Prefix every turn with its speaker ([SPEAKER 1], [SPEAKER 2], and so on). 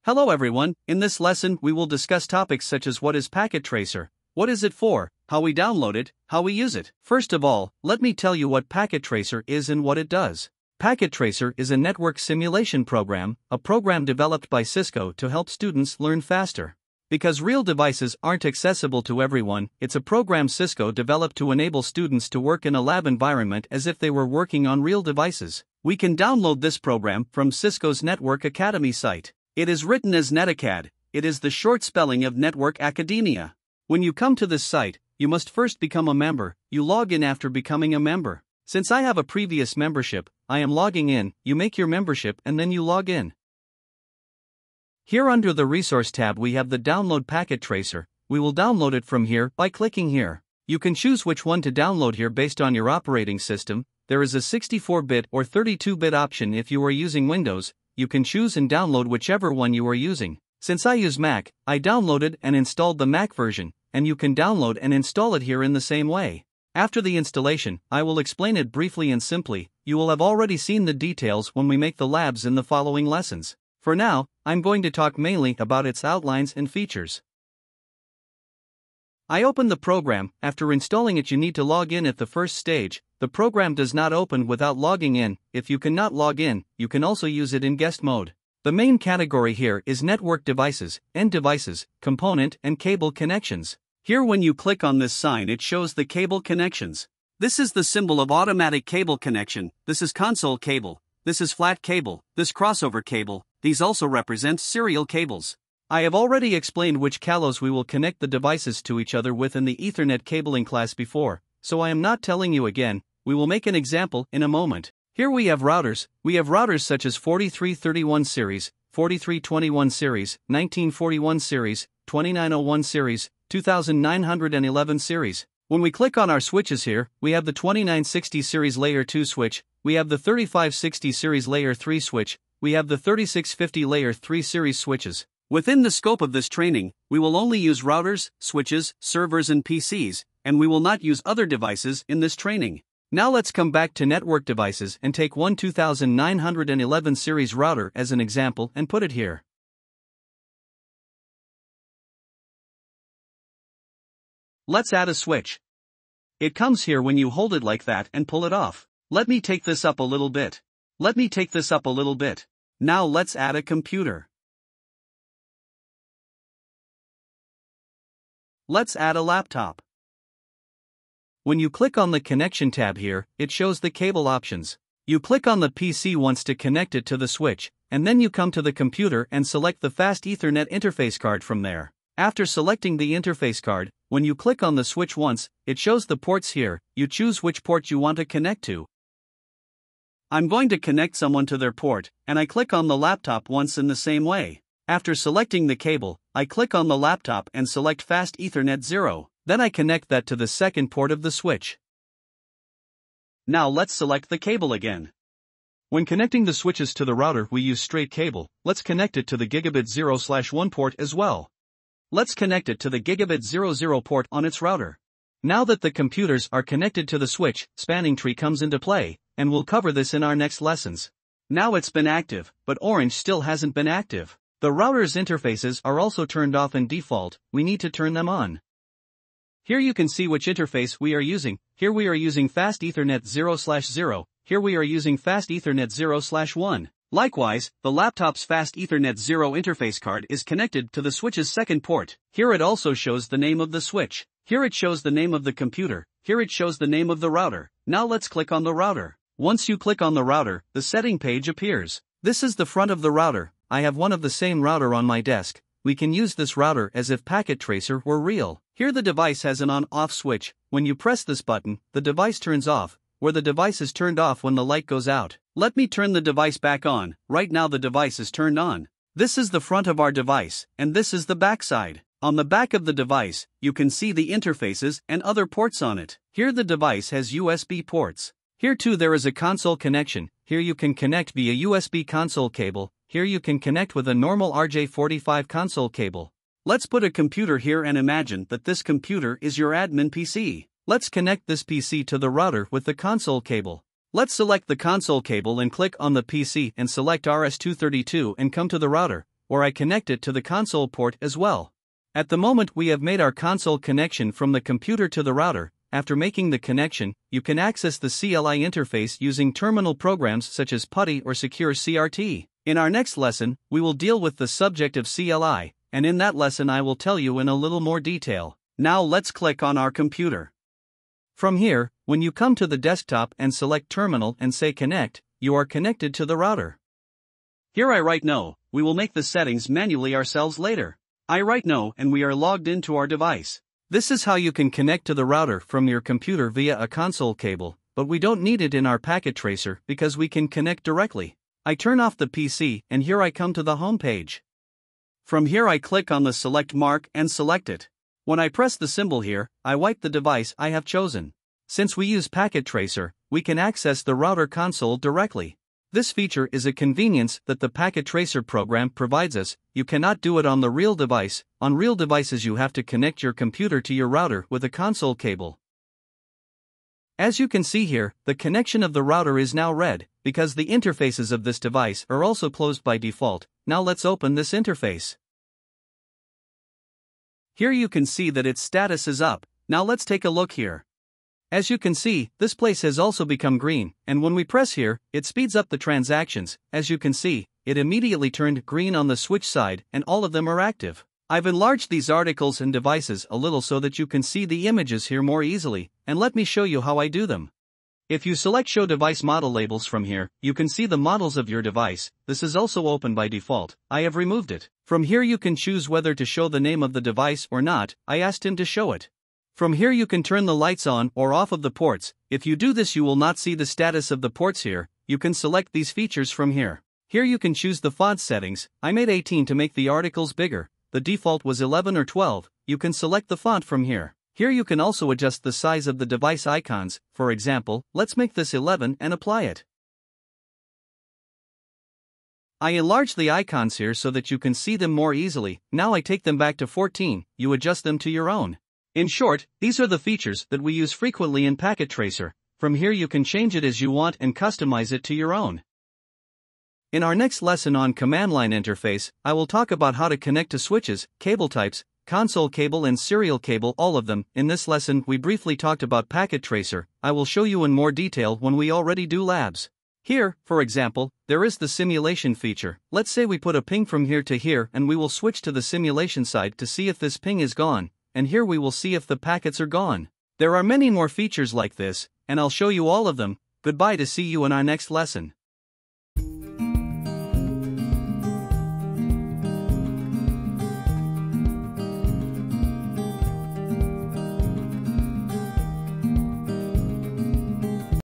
[SPEAKER 1] Hello everyone, in this lesson we will discuss topics such as what is Packet Tracer, what is it for, how we download it, how we use it. First of all, let me tell you what Packet Tracer is and what it does. Packet Tracer is a network simulation program, a program developed by Cisco to help students learn faster. Because real devices aren't accessible to everyone, it's a program Cisco developed to enable students to work in a lab environment as if they were working on real devices. We can download this program from Cisco's Network Academy site. It is written as Netacad. It is the short spelling of Network Academia. When you come to this site, you must first become a member. You log in after becoming a member. Since I have a previous membership, I am logging in. You make your membership and then you log in. Here under the Resource tab we have the Download Packet Tracer. We will download it from here by clicking here. You can choose which one to download here based on your operating system. There is a 64-bit or 32-bit option if you are using Windows. You can choose and download whichever one you are using. Since I use Mac, I downloaded and installed the Mac version, and you can download and install it here in the same way. After the installation, I will explain it briefly and simply. You will have already seen the details when we make the labs in the following lessons. For now, I'm going to talk mainly about its outlines and features. I open the program. After installing it, you need to log in at the first stage. The program does not open without logging in. If you cannot log in, you can also use it in guest mode. The main category here is network devices, end devices, component and cable connections. Here when you click on this sign it shows the cable connections. This is the symbol of automatic cable connection. This is console cable. This is flat cable. This crossover cable. These also represent serial cables. I have already explained which cables we will connect the devices to each other with in the Ethernet cabling class before, so I am not telling you again. We will make an example in a moment. Here we have routers. We have routers such as 4331 series, 4321 series, 1941 series, 2901 series, 2911 series. When we click on our switches here, we have the 2960 series layer 2 switch, we have the 3560 series layer 3 switch, we have the 3650 layer 3 series switches. Within the scope of this training, we will only use routers, switches, servers and PCs, and we will not use other devices in this training. Now let's come back to network devices and take one 2911 series router as an example and put it here. Let's add a switch. It comes here when you hold it like that and pull it off. Let me take this up a little bit. Let me take this up a little bit. Now let's add a computer. Let's add a laptop. When you click on the connection tab here, it shows the cable options. You click on the PC once to connect it to the switch, and then you come to the computer and select the fast Ethernet interface card from there. After selecting the interface card, when you click on the switch once, it shows the ports here. You choose which port you want to connect to. I'm going to connect someone to their port, and I click on the laptop once in the same way. After selecting the cable, I click on the laptop and select Fast Ethernet 0. Then I connect that to the second port of the switch. Now let's select the cable again. When connecting the switches to the router we use straight cable. Let's connect it to the gigabit 0/1 port as well. Let's connect it to the gigabit 00 port on its router. Now that the computers are connected to the switch, spanning tree comes into play, and we'll cover this in our next lessons. Now it's been active, but orange still hasn't been active. The router's interfaces are also turned off in default. We need to turn them on. Here you can see which interface we are using. Here we are using Fast Ethernet 0/0. Here we are using Fast Ethernet 0/1. Likewise, the laptop's Fast Ethernet 0 interface card is connected to the switch's second port. Here it also shows the name of the switch. Here it shows the name of the computer. Here it shows the name of the router. Now let's click on the router. Once you click on the router, the setting page appears. This is the front of the router. I have one of the same router on my desk. We can use this router as if Packet Tracer were real. Here the device has an on-off switch. When you press this button, the device turns off, where the device is turned off when the light goes out. Let me turn the device back on. Right now the device is turned on. This is the front of our device, and this is the back side. On the back of the device, you can see the interfaces and other ports on it. Here the device has USB ports. Here too there is a console connection. Here you can connect via USB console cable. Here you can connect with a normal RJ45 console cable. Let's put a computer here and imagine that this computer is your admin PC. Let's connect this PC to the router with the console cable. Let's select the console cable and click on the PC and select RS-232 and come to the router. or I connect it to the console port as well. At the moment we have made our console connection from the computer to the router. After making the connection, you can access the CLI interface using terminal programs such as PuTTY or Secure CRT. In our next lesson, we will deal with the subject of CLI, and in that lesson I will tell you in a little more detail. Now let's click on our computer. From here, when you come to the desktop and select Terminal and say Connect, you are connected to the router. Here I write No. We will make the settings manually ourselves later. I write No and we are logged into our device. This is how you can connect to the router from your computer via a console cable, but we don't need it in our packet tracer because we can connect directly. I turn off the PC and here I come to the home page. From here I click on the select mark and select it. When I press the symbol here, I wipe the device I have chosen. Since we use Packet Tracer, we can access the router console directly. This feature is a convenience that the Packet Tracer program provides us. You cannot do it on the real device. On real devices you have to connect your computer to your router with a console cable. As you can see here, the connection of the router is now red, because the interfaces of this device are also closed by default. Now let's open this interface. Here you can see that its status is up. Now let's take a look here. As you can see, this place has also become green, and when we press here, it speeds up the transactions. As you can see, it immediately turned green on the switch side and all of them are active. I've enlarged these articles and devices a little so that you can see the images here more easily, and let me show you how I do them. If you select Show Device Model Labels from here, you can see the models of your device. This is also open by default. I have removed it. From here you can choose whether to show the name of the device or not. I asked him to show it. From here you can turn the lights on or off of the ports. If you do this you will not see the status of the ports here. You can select these features from here. Here you can choose the font settings. I made 18 to make the articles bigger. The default was 11 or 12. You can select the font from here. Here you can also adjust the size of the device icons. For example, let's make this 11 and apply it. I enlarge the icons here so that you can see them more easily. Now I take them back to 14. You adjust them to your own. In short, these are the features that we use frequently in Packet Tracer. From here you can change it as you want and customize it to your own. In our next lesson on command line interface, I will talk about how to connect to switches, cable types, console cable and serial cable, all of them. In this lesson we briefly talked about Packet Tracer. I will show you in more detail when we already do labs. Here, for example, there is the simulation feature. Let's say we put a ping from here to here and we will switch to the simulation side to see if this ping is gone. And here we will see if the packets are gone. There are many more features like this, and I'll show you all of them. Goodbye to see you in our next lesson.